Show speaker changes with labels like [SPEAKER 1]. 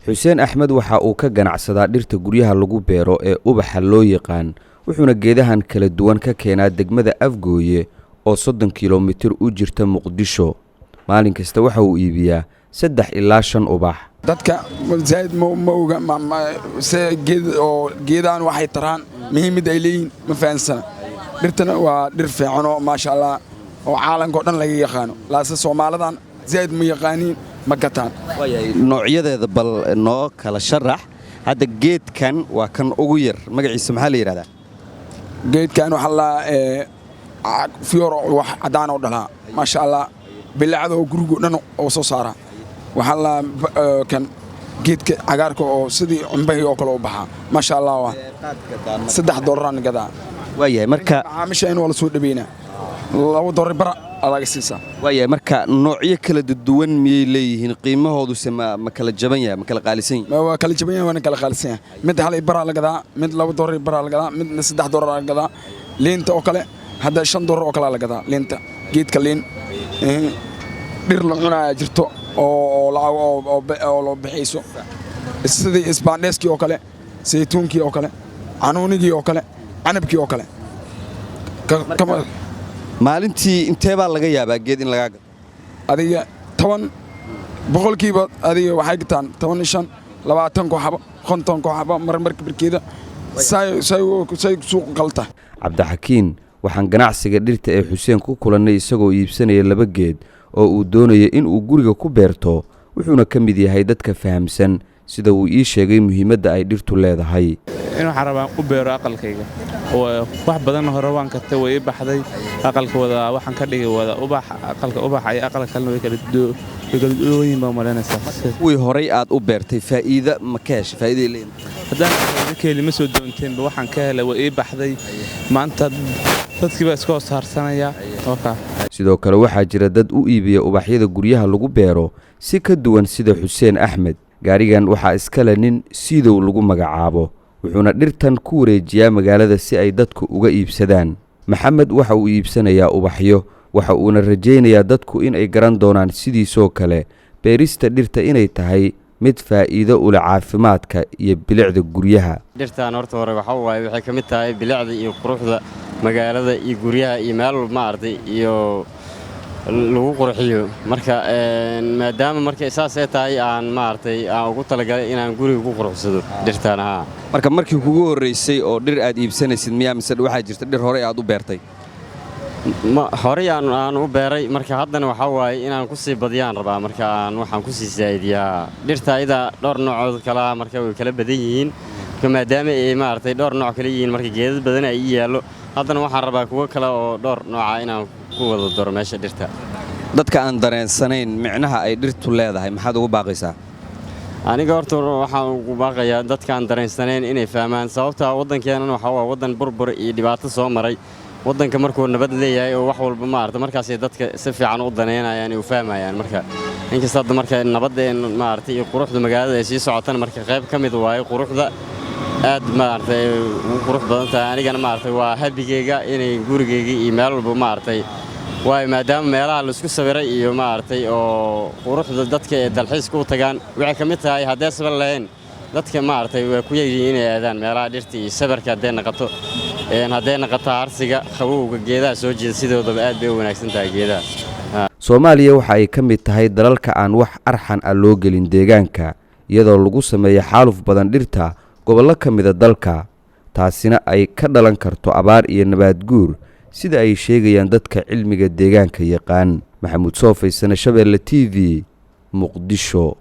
[SPEAKER 1] xuseen axmed waxa uu ka ganacsadaa dhirta guryaha lagu beero ee ubaxa loo yaqaan wuxuuna geedahan kala duwan ka keenaa degmada Afgooye oo 30 kiiloomitir u jirta Muqdisho maalin kasta waxa uu iibiyaa 3 ilaa 5 ubax
[SPEAKER 2] dadka zaid ma oga geedaan waxay taraan muhiimad ay leeyihiin ma fahansana dhirtana waa dhir fiican oo ma sha Allah oo caalamka oo dhan laga yaqaano laasa Soomaalidan zaid ma yaqaaniin ma gataan
[SPEAKER 1] noocyadeeda bal noo kala sharax hadda geedkan waa kan ugu yar magaciisa maxaa la yiraahdaa
[SPEAKER 2] geedkan waxa la fiyor wax cadaan oo dhalaa ma sha Allah bilacdo guriga dhan oo soo saara waxa la kan geedka cagaarka oo sidii cunbahay oo kale u baxa ma sha Allah waa $3 gadaa
[SPEAKER 1] waayahay marka
[SPEAKER 2] macaamiisha in wala soo dhabeena $2 bara alaga siisa
[SPEAKER 1] waayahay marka noocyo kala duwan miyay leeyihiin qiimahoodu ma kala jaban yahay ma kala qaalisan yahay
[SPEAKER 2] ma kala jaban yahay wana kala qaalisan yahay mid hal bara la gadaa mid $2 bara la gadaa mid $3 la gadaa leenta oo kale hadda $5 oo kale la gadaa leenta geedka leen dhir la cunaa jirto oo loo bixiso sidii isbaandheeskii oo kale saytuunkii oo kale canuunigii oo kale canabkii oo kale
[SPEAKER 1] maalintii intee baa laga yaabaa geed in laga gado
[SPEAKER 2] adiga 10 boqolkiiba adiga waxay gataan 15 20 ku xabo 50 ku xabo marmarka barkeeda say suuq qalta
[SPEAKER 1] Cabdixakiin waxaan ganacsiga dhirta ee Xuseen ku kulanay isagoo iibsanaya 2 geed oo uu doonayo in uu guriga ku beerto wuxuuna ka mid yahay dadka fahamsan sida uu ii sheegay muhiimadda ay dhirtu leedahay
[SPEAKER 3] inuu xarabaan u beero aqalkayga oo wax badan hore waan ka way baxday aqalka wada waxaan ka dhigay wada ubax aqalka ubax ay aqalka kalena way kala duwan ma malanaysa
[SPEAKER 1] way horay aad u beertay faa'iido ma ka heshay faa'iido leen
[SPEAKER 3] hadaan keeli ma soo doonteen waxaan ka helay way baxday maanta dadkii baa iska saarsanaya
[SPEAKER 1] sidoo kale waxaa jira dad u iibiya ubaxyada guryaha lagu beero si ka duwan sida Xuseen Axmed gaarigan waxaa iska leh nin Siidow lagu magacaabo wuxuuna dhirtan ku wareejiyaa magaalada si ay dadku uga iibsadaan Maxamed waxa uu iibsanayaa ubaxyo waxa uuna rajaynayaa dadku in ay garan doonaan sidiisoo kale beerista dhirta inay tahay mid faa'iido u leh caafimaadka iyo bilicda guryaha
[SPEAKER 4] dhirtan horta hore waxa waaye waxay kamid tahay bilicda iyo quruxda magaalada iyo guryaha iyo meel walba arday iyo lagu qurxiyo marka maadaama markay saas ay tahay aan ugu talagalay inaan guriga ku qurxsado dhirtana
[SPEAKER 1] marka markii kugu horeysay oo dhir aad iibsanaysid miyaa mise waxa jirta dhir hore aad u beertay
[SPEAKER 4] hore aan u beeray marka haddana waxa waaye inaan ku sii badiyaan rabaa marka aan waxaan ku sii saa'idiyaa dhirta ayda dhowr noocood kala marka way kala badan yihiin maadaama ay dhowr nooc kala yihiin marka geedad badan ay yaallo haddana waxaan rabaa kuwa kale oo dhowr nooca inaan ku wada daro meesha dhirta
[SPEAKER 1] dadka aan dareensanayn micnaha ay dhirtu leedahay maxaad ugu baaqaysaa
[SPEAKER 4] aniga horta waxaan ugu baaqayaa dadka aan dareensanayn inay fahmaan sababta waddankeena waxa waa waddan burbur iyo dhibaato soo maray waddanka markuu nabad leeyahay oo wax walba markaas ay dadka si fiican u daneynayaan oo fahmayaan marka inkasta marka nabadeen iyo quruxda magaalada ay sii socotana marka qayb ka mid waaye quruxda aad ugu qurux badan tahay anigana waa habigeyga inay gurigeyga iyo meel walba waay maadaama meelaha la isku sawiray iyo oo quruxda dadka ee dalxiiska u tagaan waxay ka mid tahay haddii sabab lahayn dadka way ku yeeyeen inay aadaan meelaha dhirta iyo sawirka haddii naqato arsiga qabowga geedaha soo jeeda sidoodaba aad bay u wanaagsan tahay geedaha
[SPEAKER 1] Soomaaliya waxa ay ka mid tahay dalalka aan wax arxan ah loo gelin deegaanka iyadoo lagu sameeyo xaaluf badan dhirta gobollo ka mid ah dalka taasina ay ka dhalan karto abaar iyo nabaad guur sida ay sheegayaan dadka cilmiga deegaanka yaqaan Maxamuud Soofay Shabeelle TV Muqdisho.